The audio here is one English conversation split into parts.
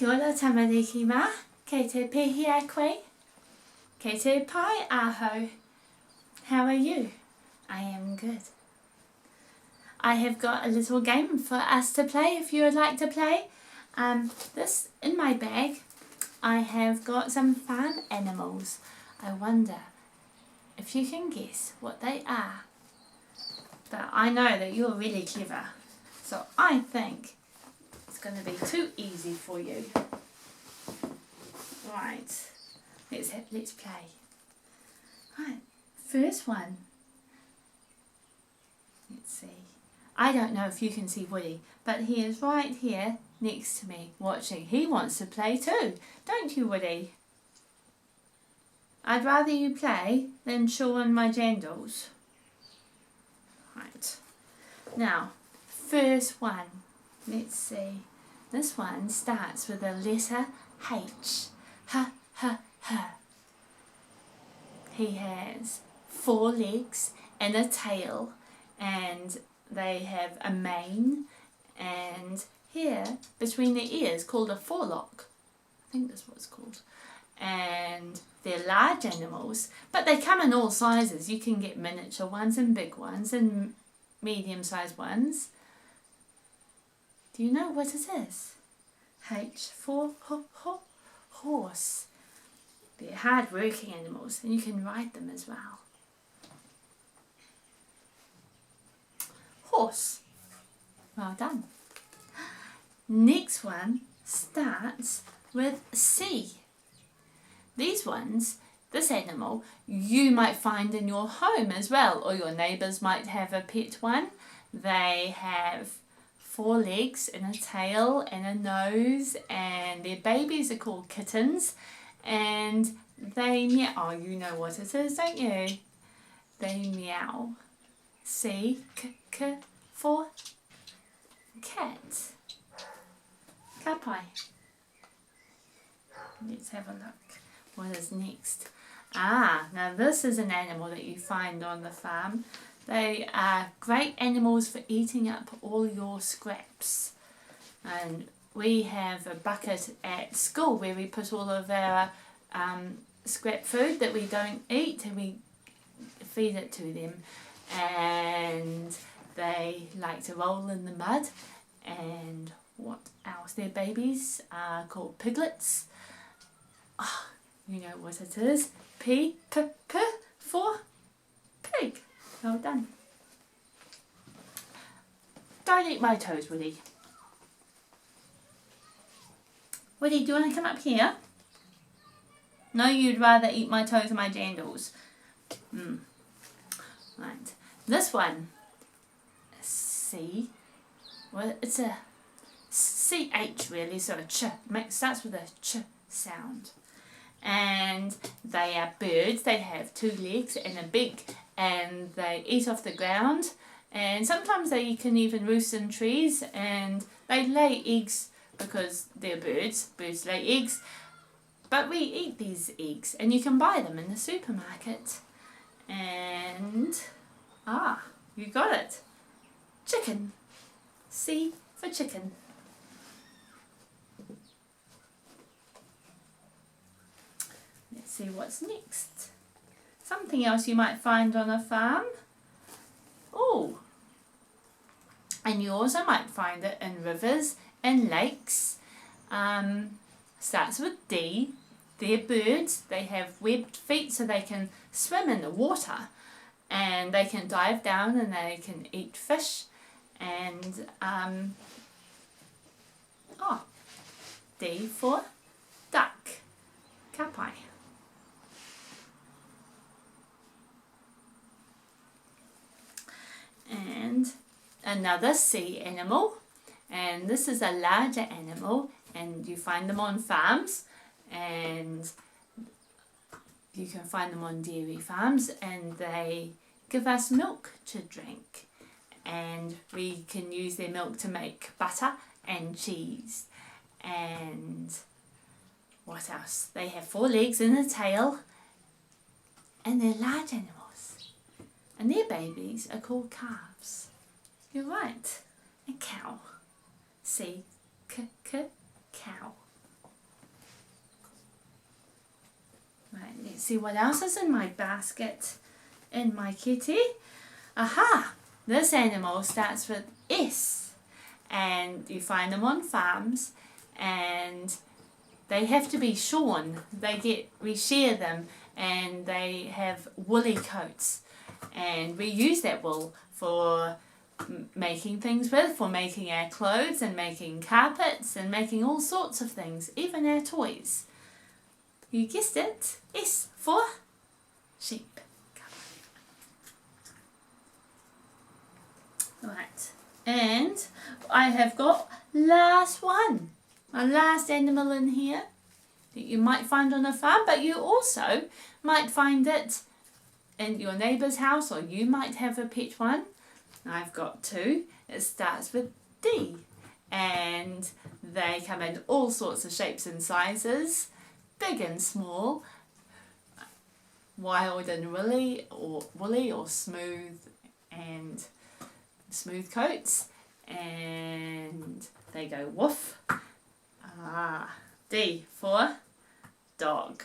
Kia ora tamariki mā, kei te pihi a koe, kei te pai aho. How are you? I am good. I have got a little game for us to play if you would like to play. This in my bag, I have got some farm animals. I wonder if you can guess what they are. But I know that you're really clever, so I think it's going to be too easy for you. Right, let's play. Right, first one. Let's see. I don't know if you can see Woody, but he is right here next to me watching. He wants to play too, don't you, Woody? I'd rather you play than chew on my jandals. Right. Now, first one. Let's see. This one starts with the letter H. Ha, ha, ha. He has 4 legs and a tail, and they have a mane, and here between the ears called a forelock. I think that's what it's called. And they're large animals, but they come in all sizes. You can get miniature ones and big ones and medium-sized ones. Do you know what it is? H for horse. They're hard-working animals, and you can ride them as well. Horse. Well done. Next one starts with C. These ones, this animal, you might find in your home as well, or your neighbours might have a pet one. They have 4 legs and a tail and a nose, and their babies are called kittens, and they meow. Oh, you know what it is, don't you? They meow. C, k for cat. Kapai. Let's have a look. What is next? Now this is an animal that you find on the farm. They are great animals for eating up all your scraps. And we have a bucket at school where we put all of our scrap food that we don't eat, and we feed it to them. And they like to roll in the mud. And what else? Their babies are called piglets. Oh, you know what it is. P for pig. Well done. Don't eat my toes, Woody. Woody, do you want to come up here? No, you'd rather eat my toes and my jandals. Right. This one. C. Well, it's a CH really, so a ch. Starts with a ch sound. And they are birds. They have 2 legs and a beak, and they eat off the ground, and sometimes they can even roost in trees, and they lay eggs because they're birds. Birds lay eggs, but we eat these eggs, and you can buy them in the supermarket. And you got it. Chicken. C for chicken. Let's see what's next. Something else you might find on a farm. Oh, and you also might find it in rivers and lakes. Starts with D. They're birds. They have webbed feet so they can swim in the water, and they can dive down and they can eat fish. And D for duck. Kapai. And another sea animal, and this is a larger animal, and you find them on farms, and you can find them on dairy farms, and they give us milk to drink, and we can use their milk to make butter and cheese. And what else? They have 4 legs and a tail, and they're large animals, and their babies are called calves. You're right. A cow. C, cow. Let's see what else is in my basket, in my kitty. Aha! This animal starts with S, and you find them on farms, and they have to be shorn. We shear them, and they have woolly coats, and we use that wool for making things with, for making our clothes and making carpets and making all sorts of things, even our toys. You guessed it, S for sheep. Right, and I have got last one, my last animal in here that you might find on a farm, but you also might find it in your neighbour's house, or you might have a pet one. I've got two. It starts with D, and they come in all sorts of shapes and sizes, big and small, wild and woolly or smooth coats, and they go woof. D for dog.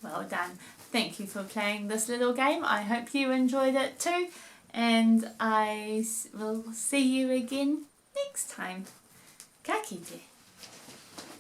Well done. Thank you for playing this little game. I hope you enjoyed it too, and I will see you again next time. Ka kite.